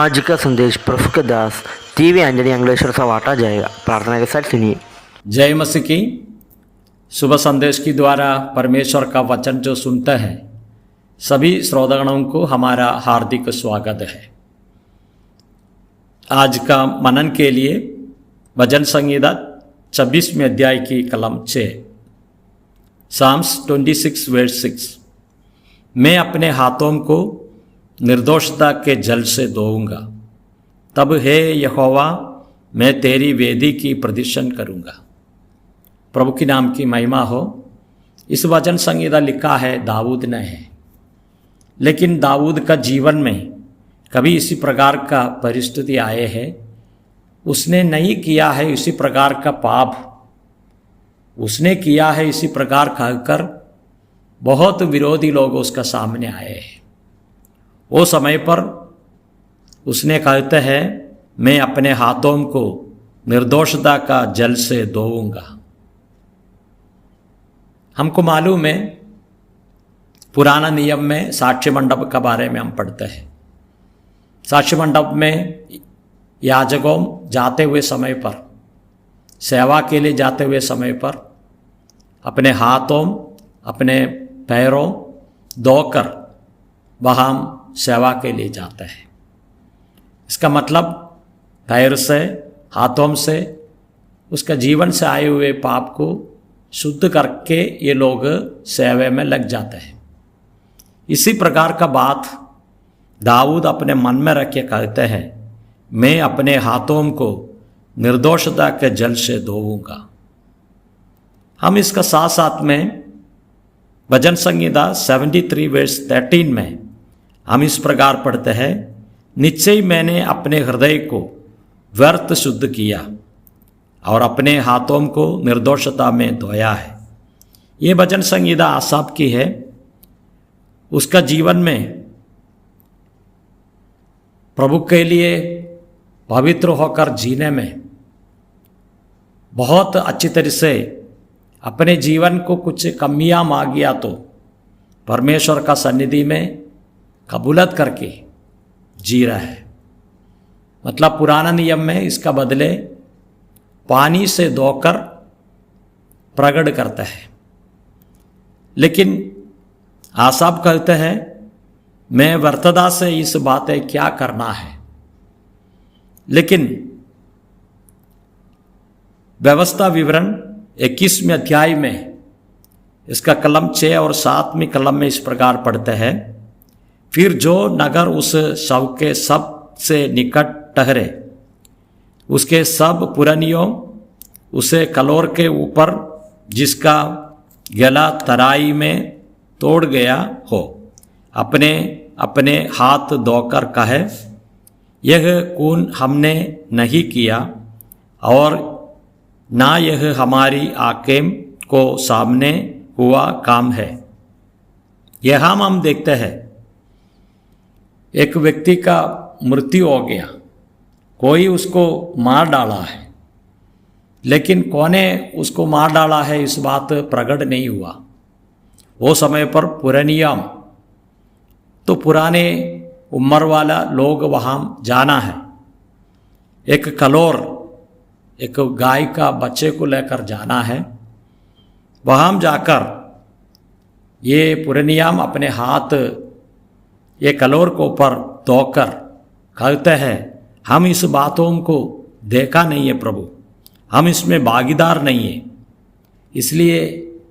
आज का संदेश प्रफुल्ल दास टीवी अंजनी अंग्लेश्वर से बांटा जाएगा। प्रार्थना के साथ सुनिए। जय मसीह की। सुबह संदेश के द्वारा परमेश्वर का वचन जो सुनते हैं सभी श्रोतागणों को हमारा हार्दिक स्वागत है। आज का मनन के लिए भजन संहिता 26वें अध्याय की कलम 6 साम्स 26 वर्स 6। मैं अपने हाथों को निर्दोषता के जल से धोऊंगा, तब हे यहोवा मैं तेरी वेदी की प्रदर्शन करूंगा। प्रभु के नाम की महिमा हो। इस वचन संहिता लिखा है दाऊद ने है, लेकिन दाऊद का जीवन में कभी इसी प्रकार का परिस्थिति आए है, उसने नहीं किया है इसी प्रकार का पाप, उसने किया है इसी प्रकार कहकर बहुत विरोधी लोग उसका सामने आए हैं। वो समय पर उसने कहते हैं मैं अपने हाथों को निर्दोषता का जल से धोऊंगा। हमको मालूम है पुराना नियम में साक्ष्य मंडप के बारे में हम पढ़ते हैं। साक्ष्य मंडप में याजकों जाते हुए समय पर, सेवा के लिए जाते हुए समय पर अपने हाथों अपने पैरों धोकर वहाँ सेवा के लिए जाते हैं। इसका मतलब पैर से हाथों से उसका जीवन से आए हुए पाप को शुद्ध करके ये लोग सेवा में लग जाते हैं। इसी प्रकार का बात दाऊद अपने मन में रख के कहते हैं मैं अपने हाथों को निर्दोषता के जल से धोऊंगा। हम इसका साथ साथ में भजन संहिता 73 वर्स 13 में हम इस प्रकार पढ़ते हैं निश्चय मैंने अपने हृदय को व्यर्थ शुद्ध किया और अपने हाथों को निर्दोषता में धोया है। ये भजन संहिता आसाफ की है। उसका जीवन में प्रभु के लिए पवित्र होकर जीने में बहुत अच्छी तरह से अपने जीवन को कुछ कमियां मांगिया तो परमेश्वर का सन्निधि में कबूलत करके जी रहा है। मतलब पुराना नियम में इसका बदले पानी से धोकर प्रकट करता है, लेकिन आसाफ कहते हैं मैं व्यर्थता से इस बातें क्या करना है। लेकिन व्यवस्था विवरण 21वें अध्याय में इसका कलम 6 और 7वें कलम में इस प्रकार पढ़ते हैं फिर जो नगर उस शव के सब से निकट ठहरे उसके सब पुरनियों उसे कलोर के ऊपर जिसका गला तराई में तोड़ गया हो अपने अपने हाथ धोकर कहे यह खून हमने नहीं किया और ना यह हमारी आंखें को सामने हुआ काम है। यह हम देखते हैं एक व्यक्ति का मृत्यु हो गया, कोई उसको मार डाला है, लेकिन कौने उसको मार डाला है इस बात प्रकट नहीं हुआ। वो समय पर पुरानियम तो पुराने उम्र वाला लोग वहाँ जाना है, एक कलोर एक गाय का बच्चे को लेकर जाना है। वहाँ जाकर ये पुरानियम अपने हाथ ये कलोर को ऊपर धोकर कहते हैं हम इस बातों को देखा नहीं है प्रभु, हम इसमें भागीदार नहीं है, इसलिए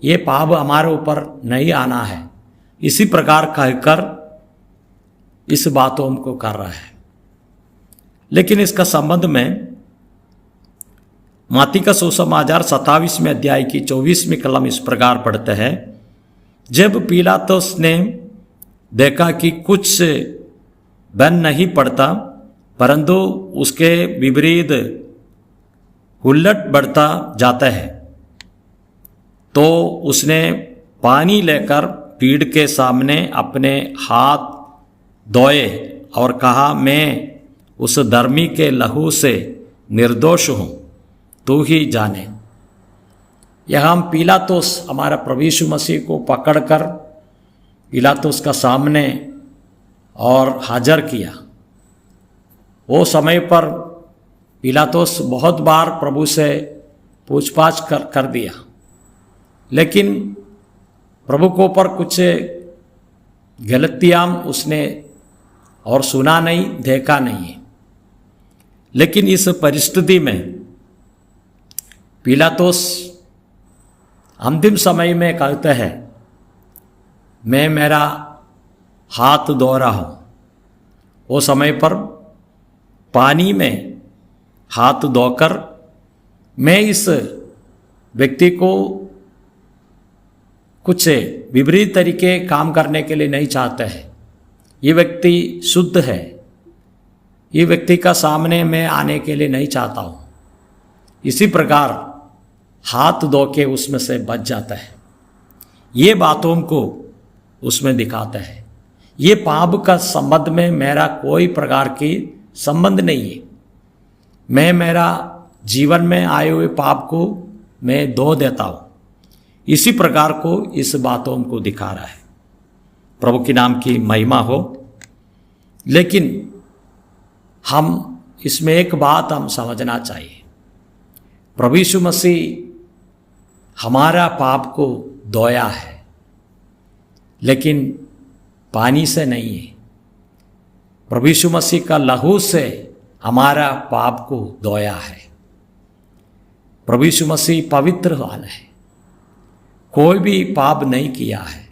ये पाप हमारे ऊपर नहीं आना है। इसी प्रकार कहकर इस बातों को कर रहा है। लेकिन इसका संबंध में मत्ती का सुसमाचार 27वें अध्याय की 24वीं कलम इस प्रकार पढ़ते हैं जब पिलातुस ने देखा कि कुछ से बन नहीं पड़ता परंतु उसके विपरीत हुल्लड़ बढ़ता जाता है, तो उसने पानी लेकर भीड़ के सामने अपने हाथ धोए और कहा मैं उस धर्मी के लहू से निर्दोष हूँ, तू ही जाने। यहाँ हम पिलातुस हमारा प्रभु यीशु मसीह को पकड़कर पिलातुस का सामने और हाजिर किया। वो समय पर पिलातुस बहुत बार प्रभु से पूछताछ कर दिया, लेकिन प्रभु को ऊपर कुछ गलतियां उसने और सुना नहीं, देखा नहीं है। लेकिन इस परिस्थिति में पिलातुस अंतिम समय में कहते हैं, मैं मेरा हाथ धो रहा हूँ। वो समय पर पानी में हाथ धोकर मैं इस व्यक्ति को कुछ विपरीत तरीके काम करने के लिए नहीं चाहते हैं। ये व्यक्ति शुद्ध है, ये व्यक्ति का सामने मैं आने के लिए नहीं चाहता हूँ। इसी प्रकार हाथ धो के उसमें से बच जाता है। ये बातों को उसमें दिखाता है। ये पाप का संबंध में मेरा कोई प्रकार की संबंध नहीं है। मैं मेरा जीवन में आए हुए पाप को मैं धो देता हूँ। इसी प्रकार को इस बातों को दिखा रहा है। प्रभु के नाम की महिमा हो। लेकिन हम इसमें एक बात हम समझना चाहिए, प्रभु यीशु मसीह हमारा पाप को धोया है, लेकिन पानी से नहीं है। प्रभु यीशु मसीह का लहू से हमारा पाप को धोया है। प्रभु यीशु मसीह पवित्रवान है, कोई भी पाप नहीं किया है,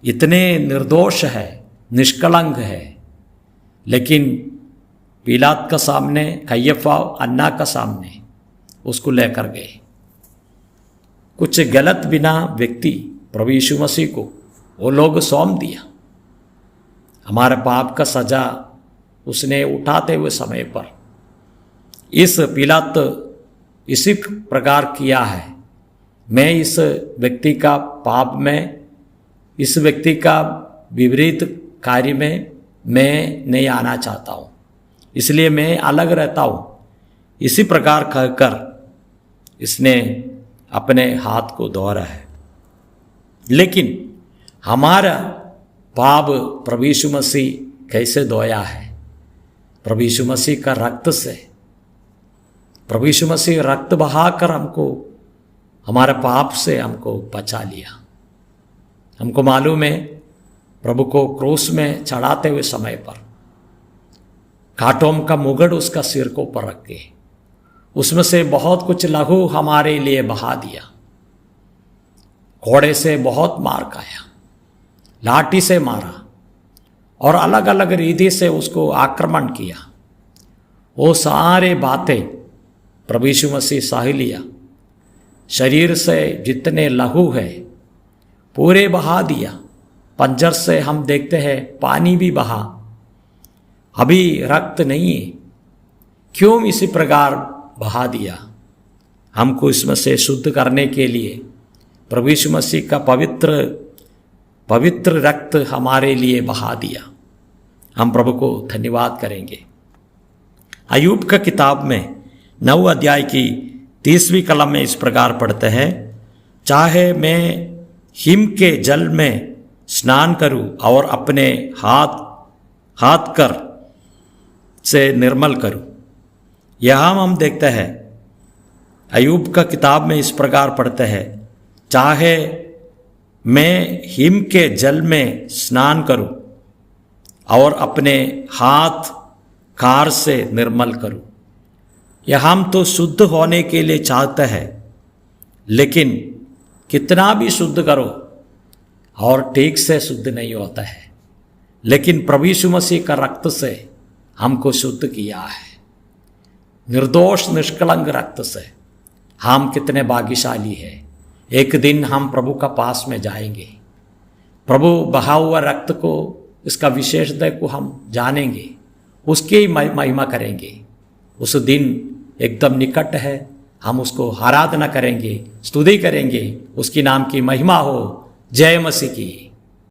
इतने निर्दोष है, निष्कलंक है। लेकिन पिलात का सामने, कैयफा अन्ना का सामने उसको लेकर गए। कुछ गलत बिना व्यक्ति प्रभु यीशु मसीह को वो लोग सौंप दिया। हमारे पाप का सजा उसने उठाते हुए समय पर इस पिलात इसी प्रकार किया है। मैं इस व्यक्ति का पाप में, इस व्यक्ति का विपरीत कार्य में मैं नहीं आना चाहता हूँ, इसलिए मैं अलग रहता हूँ। इसी प्रकार कहकर इसने अपने हाथ को धोया है। लेकिन हमारा पाप प्रभु यीशु मसीह कैसे धोया है? प्रभु यीशु मसीह का रक्त से। प्रभु यीशु मसीह रक्त बहाकर हमको हमारे पाप से हमको बचा लिया। हमको मालूम है, प्रभु को क्रूस में चढ़ाते हुए समय पर कांटों का मुगड़ उसका सिर को ऊपर रख के उसमें से बहुत कुछ लहू हमारे लिए बहा दिया। घोड़े से बहुत मार खाया, लाठी से मारा और अलग अलग रीति से उसको आक्रमण किया। वो सारे बातें प्रभु यीशु मसीह सह लिया। शरीर से जितने लहू है पूरे बहा दिया। पंजर से हम देखते हैं पानी भी बहा, अभी रक्त नहीं है। क्यों इसी प्रकार बहा दिया? हमको इसमें से शुद्ध करने के लिए प्रभु यीशु मसीह का पवित्र रक्त हमारे लिए बहा दिया। हम प्रभु को धन्यवाद करेंगे। अय्यूब का किताब में 9 अध्याय की 30वीं कलम में इस प्रकार पढ़ते हैं, चाहे मैं हिम के जल में स्नान करूं और अपने हाथ कर से निर्मल करूं। यहाँ हम देखते हैं अय्यूब का किताब में इस प्रकार पढ़ते हैं, चाहे मैं हिम के जल में स्नान करूं और अपने हाथ कार से निर्मल करूं। यह हम तो शुद्ध होने के लिए चाहते हैं, लेकिन कितना भी शुद्ध करो और ठीक से शुद्ध नहीं होता है। लेकिन प्रभु यीशु मसीह का रक्त से हमको शुद्ध किया है, निर्दोष निष्कलंक रक्त से। हम कितने भाग्यशाली हैं। एक दिन हम प्रभु का पास में जाएंगे। प्रभु बहा हुआ रक्त को, इसका विशेषता को हम जानेंगे, उसकी महिमा करेंगे। उस दिन एकदम निकट है। हम उसको आराधना करेंगे, स्तुति करेंगे, उसकी नाम की महिमा हो। जय मसीह की।